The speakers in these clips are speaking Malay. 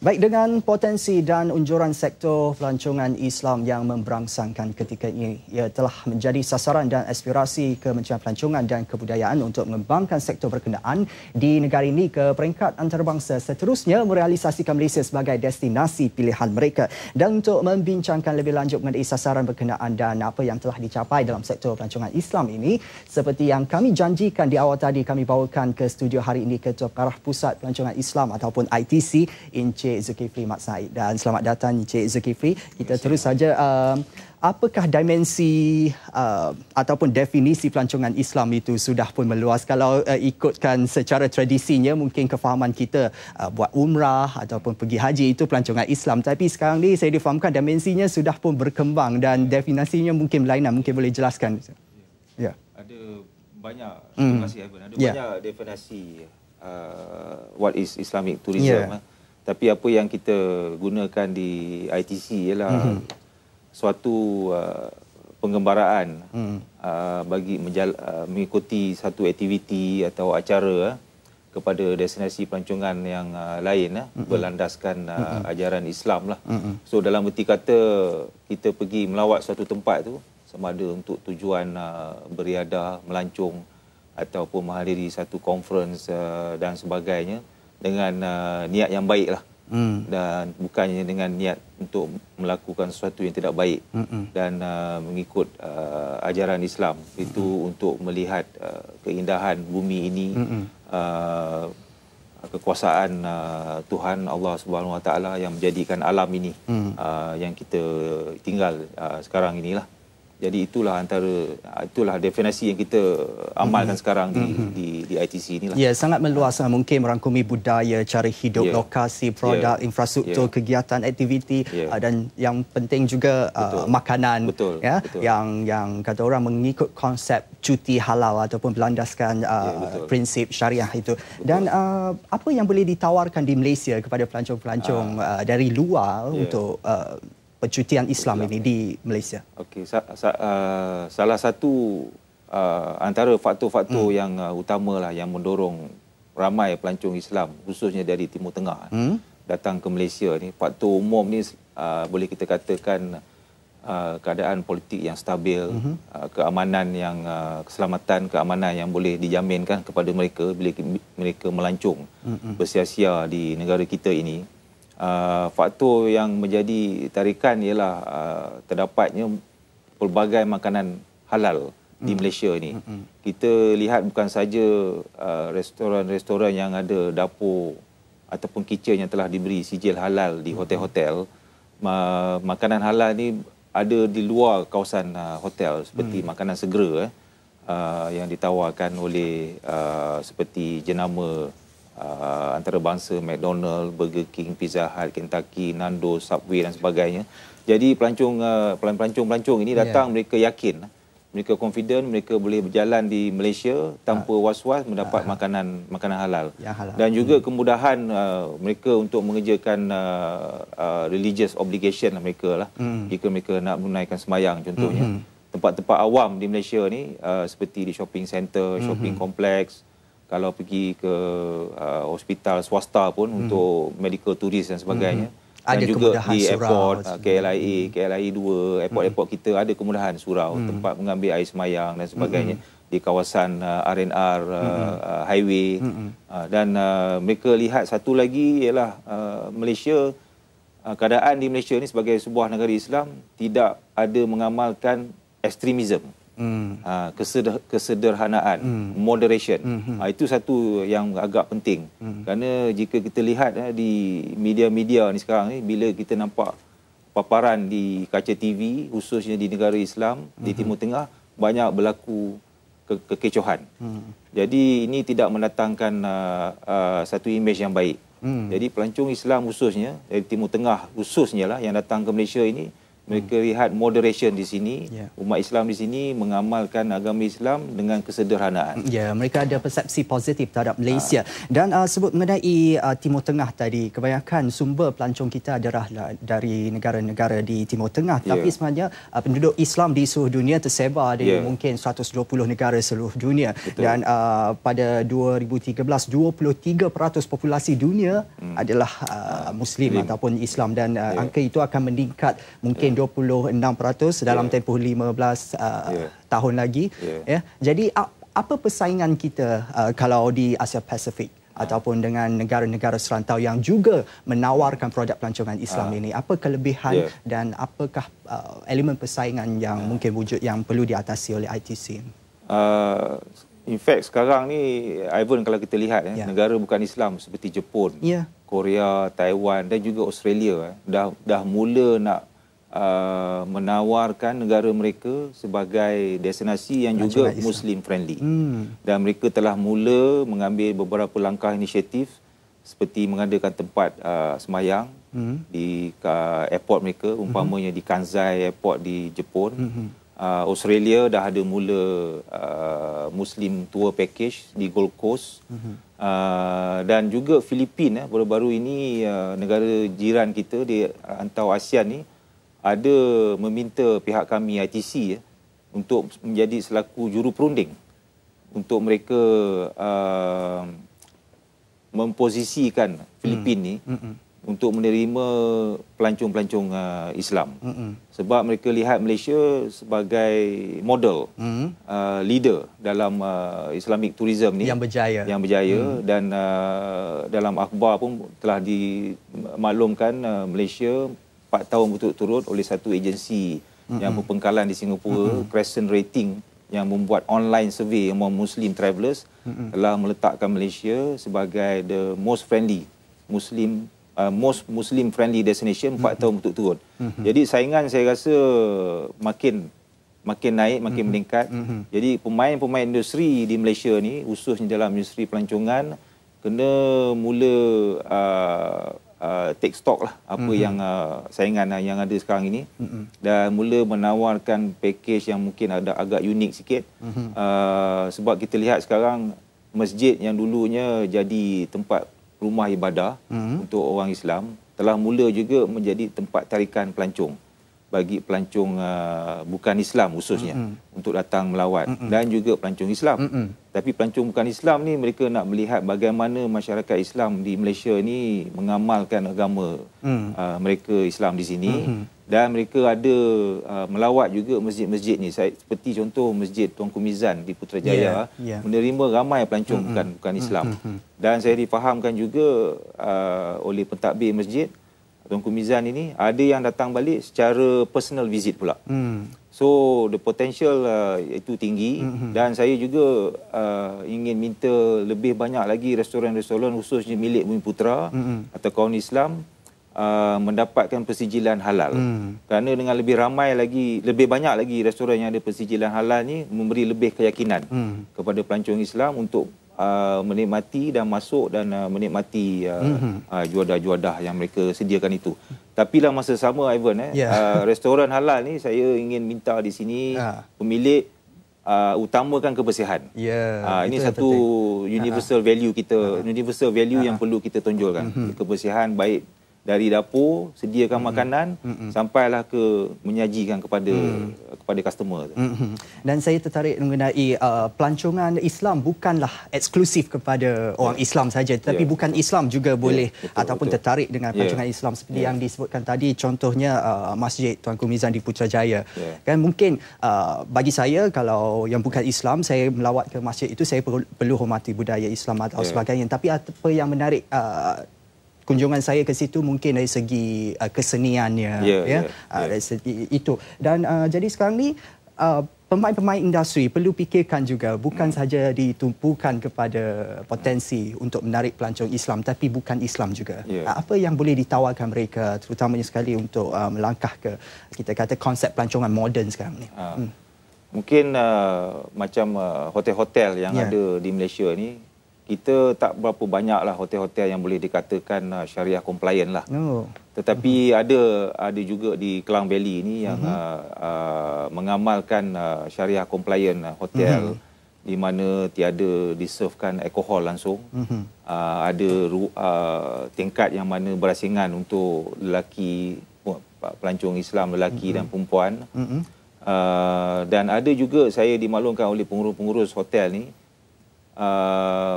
Baik, dengan potensi dan unjuran sektor pelancongan Islam yang memberangsangkan ketika ini, ia telah menjadi sasaran dan aspirasi Kementerian Pelancongan dan Kebudayaan untuk mengembangkan sektor berkenaan di negara ini ke peringkat antarabangsa, seterusnya merealisasikan Malaysia sebagai destinasi pilihan mereka. Dan untuk membincangkan lebih lanjut mengenai sasaran berkenaan dan apa yang telah dicapai dalam sektor pelancongan Islam ini, seperti yang kami janjikan di awal tadi, kami bawakan ke studio hari ini Ketua Pengarah Pusat Pelancongan Islam ataupun ITC, Encik Zulkifli Mat Said. Dan selamat datang Encik Zulkifli. Kita terus saja, apakah dimensi ataupun definisi pelancongan Islam itu sudah pun meluas? Kalau ikutkan secara tradisinya, mungkin kefahaman kita buat umrah ataupun pergi haji itu pelancongan Islam. Tapi sekarang ni saya difahamkan dimensinya sudah pun berkembang dan definisinya mungkin berlainan. Mungkin boleh jelaskan? Ya. Ada banyak, terima kasih Ivan. Ada banyak definisi what is Islamic tourism. Tapi apa yang kita gunakan di ITC ialah suatu penggembaraan bagi mengikuti satu aktiviti atau acara kepada destinasi pelancongan yang lain berlandaskan ajaran Islam lah. So dalam erti kata kita pergi melawat suatu tempat tu, sama ada untuk tujuan beriadah, melancong ataupun menghadiri satu conference dan sebagainya, dengan niat yang baik lah. Dan bukannya dengan niat untuk melakukan sesuatu yang tidak baik. Dan mengikut ajaran Islam itu untuk melihat keindahan bumi ini, kekuasaan Tuhan Allah Subhanahu Wa Taala yang menjadikan alam ini yang kita tinggal sekarang inilah. Jadi itulah definisi yang kita amalkan sekarang di ITC inilah. Ya, sangat meluas, mungkin merangkumi budaya, cara hidup, lokasi, produk, infrastruktur, kegiatan, aktiviti, dan yang penting juga makanan. Betul. Yang kata orang mengikut konsep cuti halal ataupun berlandaskan prinsip syariah itu. Dan apa yang boleh ditawarkan di Malaysia kepada pelancong-pelancong dari luar untuk percutian Islam ini di Malaysia? Okey, salah satu antara faktor-faktor yang utamalah yang mendorong ramai pelancong Islam, khususnya dari Timur Tengah, datang ke Malaysia ni. Faktor umum ni boleh kita katakan keadaan politik yang stabil, keamanan yang keamanan yang boleh dijaminkan kepada mereka bila mereka melancong bersia-sia di negara kita ini. Faktor yang menjadi tarikan ialah terdapatnya pelbagai makanan halal di Malaysia ini. Kita lihat bukan saja restoran-restoran yang ada dapur ataupun kitchen yang telah diberi sijil halal di hotel-hotel. Makanan halal ni ada di luar kawasan hotel, seperti makanan segera yang ditawarkan oleh seperti jenama antarabangsa McDonald, Burger King, Pizza Hut, Kentucky, Nando's, Subway dan sebagainya. Jadi pelancong ini datang, mereka yakin, mereka confident, mereka boleh berjalan di Malaysia tanpa was-was mendapat makanan halal. Dan juga kemudahan mereka untuk mengerjakan religious obligation mereka lah, jika mereka nak menunaikan sembahyang contohnya. Tempat-tempat awam di Malaysia ni seperti di shopping center, shopping complex, kalau pergi ke hospital swasta pun untuk medical tourist dan sebagainya. Dan juga di airport, KLIA 2, airport-airport kita ada kemudahan surau, tempat mengambil air semayang dan sebagainya. Di kawasan R&R, highway. Dan mereka lihat satu lagi ialah Malaysia, keadaan di Malaysia ni sebagai sebuah negara Islam tidak ada mengamalkan ekstremisme. Kesederhanaan, moderation. Itu satu yang agak penting. Kerana jika kita lihat di media-media ni sekarang ni, bila kita nampak paparan di kaca TV, khususnya di negara Islam, di Timur Tengah, banyak berlaku kekecohan. Jadi ini tidak mendatangkan satu imej yang baik. Jadi pelancong Islam khususnya, dari Timur Tengah khususnya lah, yang datang ke Malaysia ini, Mereka lihat moderation di sini. Umat Islam di sini mengamalkan agama Islam dengan kesederhanaan. Ya, mereka ada persepsi positif terhadap Malaysia. Dan sebut mengenai Timur Tengah tadi, kebanyakan sumber pelancong kita adalah dari negara-negara di Timur Tengah. Tapi sebenarnya penduduk Islam di seluruh dunia tersebar di mungkin 120 negara seluruh dunia. Betul. Dan pada 2013, 23% populasi dunia adalah Muslim ataupun Islam. Dan angka itu akan meningkat mungkin 26% dalam tempoh 15 tahun lagi. Jadi apa persaingan kita kalau di Asia Pasifik ataupun dengan negara-negara serantau yang juga menawarkan produk pelancongan Islam ini? Apa kelebihan dan apakah elemen persaingan yang mungkin wujud yang perlu diatasi oleh ITC? In fact sekarang ni Ivan, kalau kita lihat negara bukan Islam seperti Jepun, Korea, Taiwan dan juga Australia dah mula nak menawarkan negara mereka sebagai destinasi yang juga Muslim friendly. Dan mereka telah mula mengambil beberapa langkah inisiatif seperti mengadakan tempat semayang di airport mereka, umpamanya di Kansai Airport di Jepun. Australia dah ada mula Muslim tour package di Gold Coast. Dan juga Filipina baru-baru ini, negara jiran kita di antau ASEAN ni, ada meminta pihak kami ITC untuk menjadi selaku juru perunding untuk mereka memposisikan Filipina ni untuk menerima pelancong-pelancong Islam. Sebab mereka lihat Malaysia sebagai model leader dalam Islamic tourism ni yang berjaya. Dan dalam akhbar pun telah dimaklumkan Malaysia 4 tahun berturut-turut oleh satu agensi yang berpengkalan di Singapura, Crescent Rating, yang membuat online survey among Muslim travellers, telah meletakkan Malaysia sebagai the most friendly most Muslim friendly destination 4 tahun berturut-turut. Jadi saingan saya rasa makin naik, makin meningkat. Jadi pemain-pemain industri di Malaysia ni, khususnya dalam industri pelancongan, kena mula take stock lah apa yang saingan yang ada sekarang ini, dan mula menawarkan package yang mungkin ada agak unik sikit. Sebab kita lihat sekarang masjid yang dulunya jadi tempat rumah ibadah untuk orang Islam telah mula juga menjadi tempat tarikan pelancong bagi pelancong bukan Islam khususnya untuk datang melawat, dan juga pelancong Islam. Tapi pelancong bukan Islam ni, mereka nak melihat bagaimana masyarakat Islam di Malaysia ni mengamalkan agama mereka Islam di sini. Dan mereka ada melawat juga masjid-masjid ni. Seperti contoh Masjid Tuanku Mizan di Putrajaya, menerima ramai pelancong bukan Islam. Dan saya difahamkan juga oleh pentadbir masjid Tuanku Mizan ini, ada yang datang balik secara personal visit pula. So the potential itu tinggi. Dan saya juga ingin minta lebih banyak lagi restoran-restoran khususnya milik Bumiputera atau kaum Islam mendapatkan persijilan halal. Kerana dengan lebih ramai lagi, lebih banyak lagi restoran yang ada persijilan halal ni, memberi lebih keyakinan kepada pelancong Islam untuk menikmati dan masuk dan menikmati juadah-juadah yang mereka sediakan itu. Tapi dalam masa sama, Ivan, restoran halal ni saya ingin minta di sini pemilik utamakan kebersihan. Ini satu universal value kita, universal value yang perlu kita tonjolkan. Kebersihan, baik dari dapur, sediakan makanan, sampailah ke menyajikan kepada customer. Dan saya tertarik mengenai pelancongan Islam bukanlah eksklusif kepada orang Islam saja, tetapi bukan Islam juga boleh ataupun tertarik dengan pelancongan Islam seperti yang disebutkan tadi, contohnya Masjid Tuanku Mizan di Putrajaya. Kan mungkin bagi saya, kalau yang bukan Islam, saya melawat ke masjid itu, saya perlu hormati budaya Islam atau sebagainya. Tapi apa yang menarik kunjungan saya ke situ mungkin dari segi keseniannya, dari segi itu. Dan jadi sekarang ni pemain-pemain industri perlu fikirkan juga, bukan saja ditumpukan kepada potensi untuk menarik pelancong Islam, tapi bukan Islam juga. Apa yang boleh ditawarkan mereka, terutamanya sekali untuk melangkah ke, kita kata, konsep pelancongan moden sekarang ni? Mungkin macam hotel-hotel yang ada di Malaysia ni, kita tak berapa banyaklah hotel-hotel yang boleh dikatakan syariah compliant lah. Tetapi ada juga di Klang Valley ni yang mengamalkan syariah compliant hotel di mana tiada diservekan alkohol langsung. Ada tingkat yang mana berasingan untuk lelaki, pelancong Islam lelaki dan perempuan. Dan ada juga saya dimaklumkan oleh pengurus-pengurus hotel ni,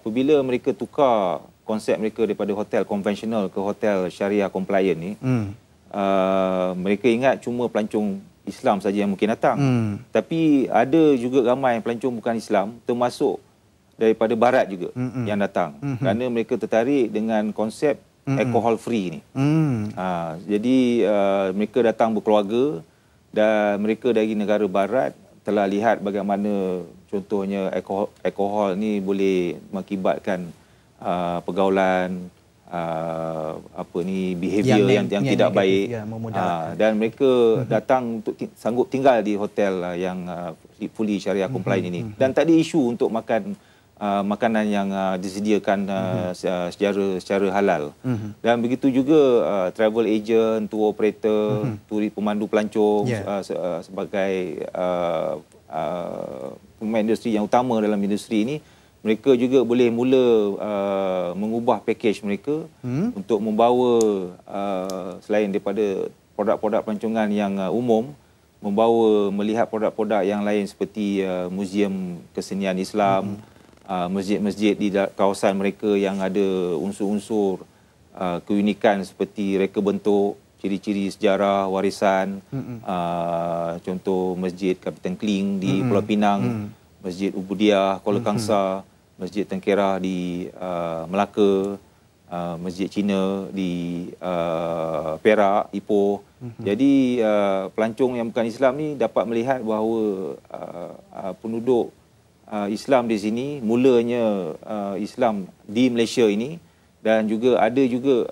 apabila mereka tukar konsep mereka daripada hotel konvensional ke hotel syariah compliant ni, mereka ingat cuma pelancong Islam saja yang mungkin datang. Tapi ada juga ramai pelancong bukan Islam, termasuk daripada barat juga yang datang. Kerana mereka tertarik dengan konsep alcohol free ni. Jadi mereka datang berkeluarga dan mereka dari negara barat telah lihat bagaimana contohnya alkohol ni boleh mengakibatkan pergaulan, behavior yang tidak baik. Dan mereka datang untuk sanggup tinggal di hotel yang fully syariah compliant ini. Dan tak ada isu untuk makan makanan yang disediakan secara halal. Dan begitu juga travel agent, tour operator, pemandu pelancong sebagai pemain industri yang utama dalam industri ini, mereka juga boleh mula mengubah pakej mereka untuk membawa selain daripada produk-produk pelancongan yang umum, membawa melihat produk-produk yang lain seperti muzium kesenian Islam, masjid-masjid di kawasan mereka yang ada unsur-unsur keunikan seperti reka bentuk, ciri-ciri sejarah, warisan, contoh Masjid Kapitan Kling di Pulau Pinang, Masjid Ubudiah, Kuala Kangsar, Masjid Tengkerah di Melaka, Masjid Cina di Perak, Ipoh. Jadi pelancong yang bukan Islam ni dapat melihat bahawa penduduk Islam di sini, mulanya Islam di Malaysia ini, dan juga ada juga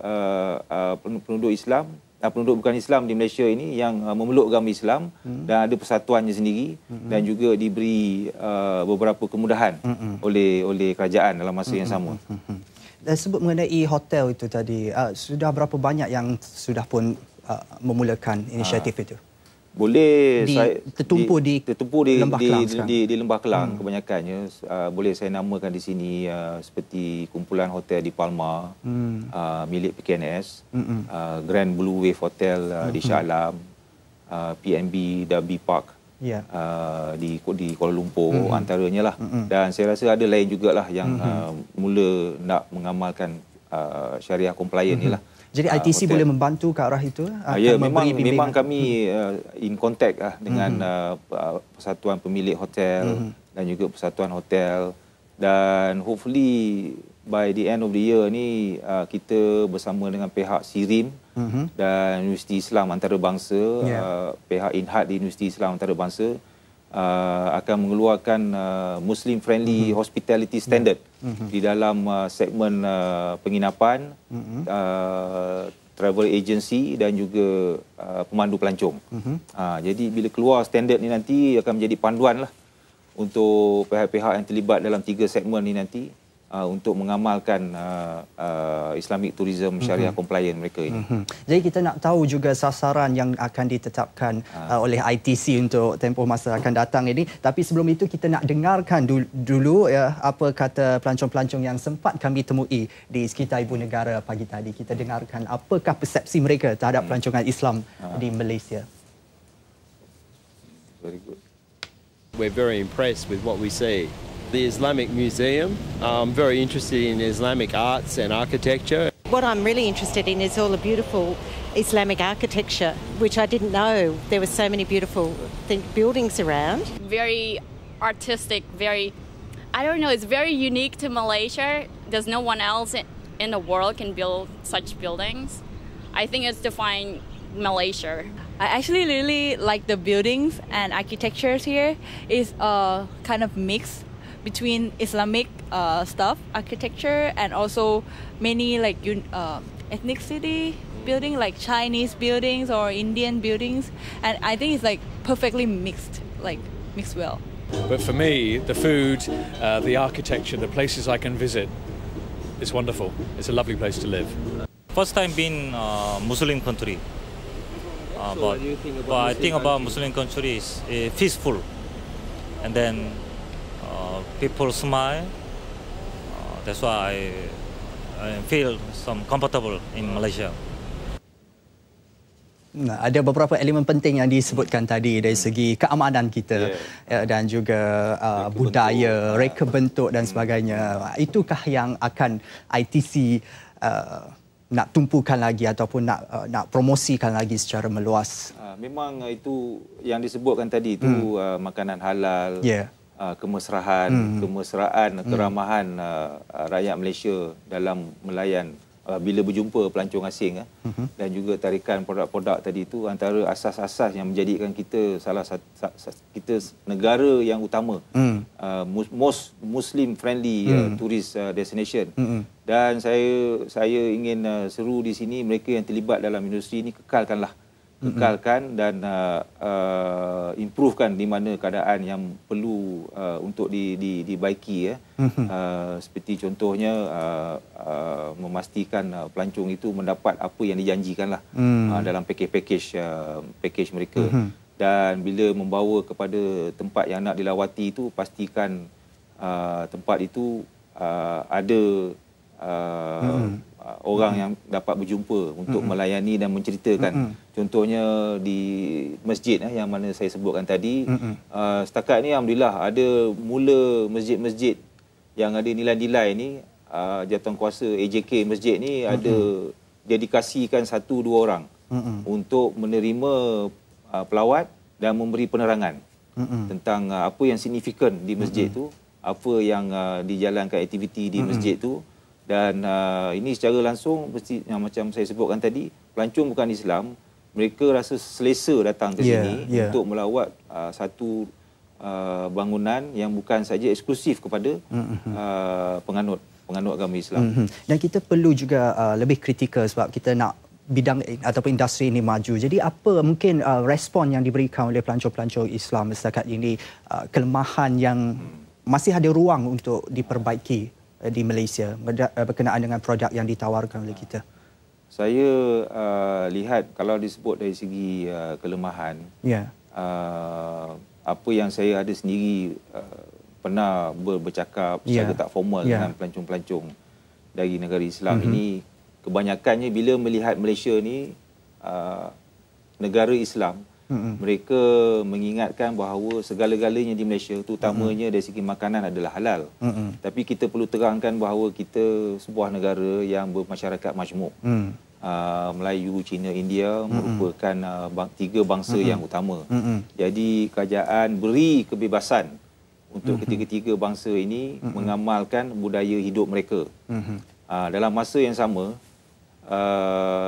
penduduk Islam, penduduk bukan Islam di Malaysia ini yang memeluk agama Islam dan ada persatuannya sendiri dan juga diberi beberapa kemudahan oleh kerajaan dalam masa yang sama. Dan sebut mengenai hotel itu tadi, sudah berapa banyak yang sudah pun memulakan inisiatif itu? Boleh tertumpu di Lembah Kelang di Lembah Kelang kebanyakannya. Boleh saya namakan di sini seperti kumpulan hotel di Palma, milik PKNS, Grand Blue Wave Hotel di Shah Alam, PNB Derby Park di Kuala Lumpur, antaranya lah. Dan saya rasa ada lain jugalah yang mula nak mengamalkan syariah compliant ni lah. Jadi ITC hotel boleh membantu ke arah itu? Ya, memang kami in contact dengan persatuan pemilik hotel dan juga persatuan hotel, dan hopefully by the end of the year ni kita bersama dengan pihak SIRIM dan Universiti Islam Antarabangsa, pihak INHAD di Universiti Islam Antarabangsa akan mengeluarkan Muslim Friendly Hospitality Standard di dalam segmen penginapan, travel agency dan juga pemandu pelancong. Jadi bila keluar standard ni nanti akan menjadi panduan lah untuk pihak-pihak yang terlibat dalam 3 segmen ni nanti untuk mengamalkan Islamic Tourism Syariah Compliant mereka ini. Jadi kita nak tahu juga sasaran yang akan ditetapkan oleh ITC untuk tempoh masa akan datang ini. Tapi sebelum itu kita nak dengarkan dulu apa kata pelancong-pelancong yang sempat kami temui di sekitar Ibu Negara pagi tadi. Kita dengarkan apakah persepsi mereka terhadap pelancongan Islam di Malaysia. Very good. We're very impressed with what we see. The Islamic Museum. I'm very interested in Islamic arts and architecture. What I'm really interested in is all the beautiful Islamic architecture, which I didn't know there were so many beautiful buildings around. Very artistic, I don't know, it's very unique to Malaysia. There's no one else in the world can build such buildings. I think it's defined Malaysia. I actually really like the buildings and architectures here. It's kind of mixed between Islamic architecture and also many like ethnicity building, like Chinese buildings or Indian buildings, and I think it's like perfectly mixed well. But for me, the food, the architecture, the places I can visit it's wonderful. It's a lovely place to live. First time being Muslim country. But I think about Muslim country is peaceful, and then people smile. That's why I feel some comfortable in Malaysia. Ada beberapa elemen penting yang disebutkan tadi dari segi keamanan kita dan juga budaya, reka bentuk dan sebagainya. Itukah yang akan ITC nak tumpukan lagi ataupun nak promosikan lagi secara meluas? Memang itu yang disebutkan tadi itu makanan halal, kemesraan, keramahan rakyat Malaysia dalam melayan bila berjumpa pelancong asing dan juga tarikan produk-produk tadi itu antara asas-asas yang menjadikan kita kita negara yang utama, most Muslim friendly tourist destination. Dan saya ingin seru di sini mereka yang terlibat dalam industri ini kekalkan dan improvekan di mana keadaan yang perlu untuk dibaiki seperti contohnya memastikan pelancong itu mendapat apa yang dijanjikan dalam package mereka. Dan bila membawa kepada tempat yang nak dilawati itu, pastikan tempat itu ada orang yang dapat berjumpa untuk melayani dan menceritakan. Contohnya di masjid yang mana saya sebutkan tadi, setakat ni alhamdulillah ada mula masjid-masjid yang ada nilai-nilai ni, jawatankuasa AJK masjid ni ada dedikasikan 1-2 orang untuk menerima pelawat dan memberi penerangan tentang apa yang signifikan di masjid tu, apa yang dijalankan aktiviti di masjid tu. Dan ini secara langsung mesti yang macam saya sebutkan tadi, pelancong bukan Islam, mereka rasa selesa datang ke sini untuk melawat satu bangunan yang bukan saja eksklusif kepada penganut agama Islam. Dan kita perlu juga lebih kritikal sebab kita nak bidang ataupun industri ini maju. Jadi apa mungkin respon yang diberikan oleh pelancong-pelancong Islam setakat ini, kelemahan yang masih ada ruang untuk diperbaiki di Malaysia berkenaan dengan produk yang ditawarkan oleh kita? Saya lihat kalau disebut dari segi kelemahan, apa yang saya ada sendiri pernah bercakap secara tak formal dengan pelancong-pelancong dari negara Islam ini, kebanyakannya bila melihat Malaysia ni negara Islam, mereka mengingatkan bahawa segala-galanya di Malaysia, terutamanya dari segi makanan adalah halal. Tapi kita perlu terangkan bahawa kita sebuah negara yang bermasyarakat majmuk. Melayu, Cina, India merupakan 3 bangsa yang utama. Jadi kerajaan beri kebebasan untuk ketiga-tiga bangsa ini mengamalkan budaya hidup mereka. Dalam masa yang sama,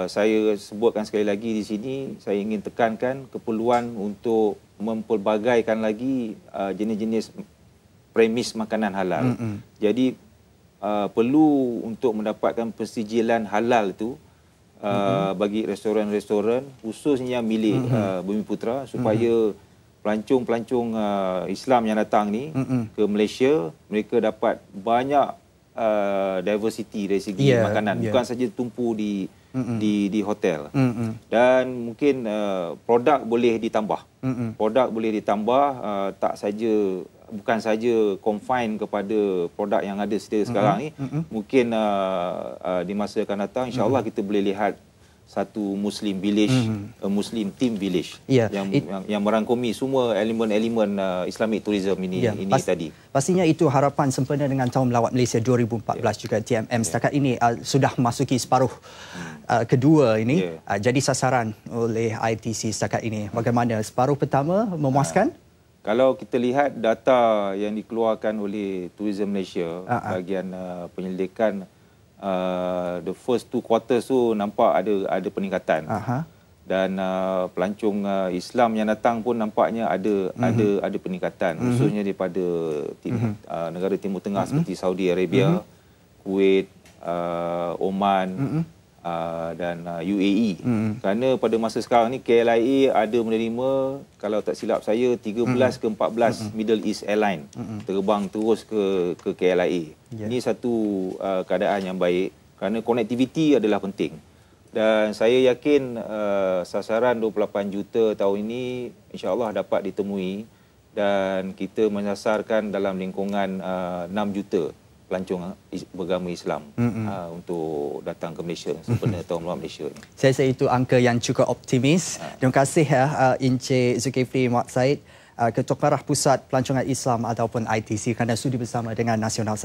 saya sebutkan sekali lagi di sini, saya ingin tekankan keperluan untuk mempelbagaikan lagi jenis-jenis premis makanan halal. Jadi perlu untuk mendapatkan persijilan halal itu bagi restoran-restoran khususnya milik Bumiputera, supaya pelancong-pelancong Islam yang datang ni ke Malaysia, mereka dapat banyak diversity dari segi makanan, bukan saja tumpu di hotel. Dan mungkin produk boleh ditambah. Produk boleh ditambah, bukan saja confine kepada produk yang ada sekarang ni. Mungkin di masa akan datang insya-Allah kita boleh lihat satu Muslim village, Muslim team village yang merangkumi semua elemen-elemen Islamic tourism ini tadi. Pastinya itu harapan sempena dengan Tahun Melawat Malaysia 2014 juga TMM. Setakat ini sudah memasuki separuh kedua ini, jadi sasaran oleh ITC setakat ini. Bagaimana separuh pertama, memuaskan? Kalau kita lihat data yang dikeluarkan oleh Tourism Malaysia, bahagian penyelidikan, the first 2 quarters tu nampak ada peningkatan. Dan pelancong Islam yang datang pun nampaknya ada peningkatan, khususnya daripada negara Timur Tengah seperti Saudi Arabia, Kuwait, Oman, dan UAE. Kerana pada masa sekarang ni KLIA ada menerima, kalau tak silap saya, 13 ke 14 Middle East Airline terbang terus ke KLIA. Ini satu keadaan yang baik kerana konektiviti adalah penting. Dan saya yakin sasaran 28 juta tahun ini insya-Allah dapat ditemui dan kita menyasarkan dalam lingkungan 6 juta pelancong beragama Islam untuk datang ke Malaysia sempena Tahun Baru Malaysia ini. Saya rasa itu angka yang cukup optimis. Terima kasih Encik Zulkifli Muhammad Said, Ketua Pengarah Pusat Pelancongan Islam ataupun ITC kerana sudi bersama dengan Nasional.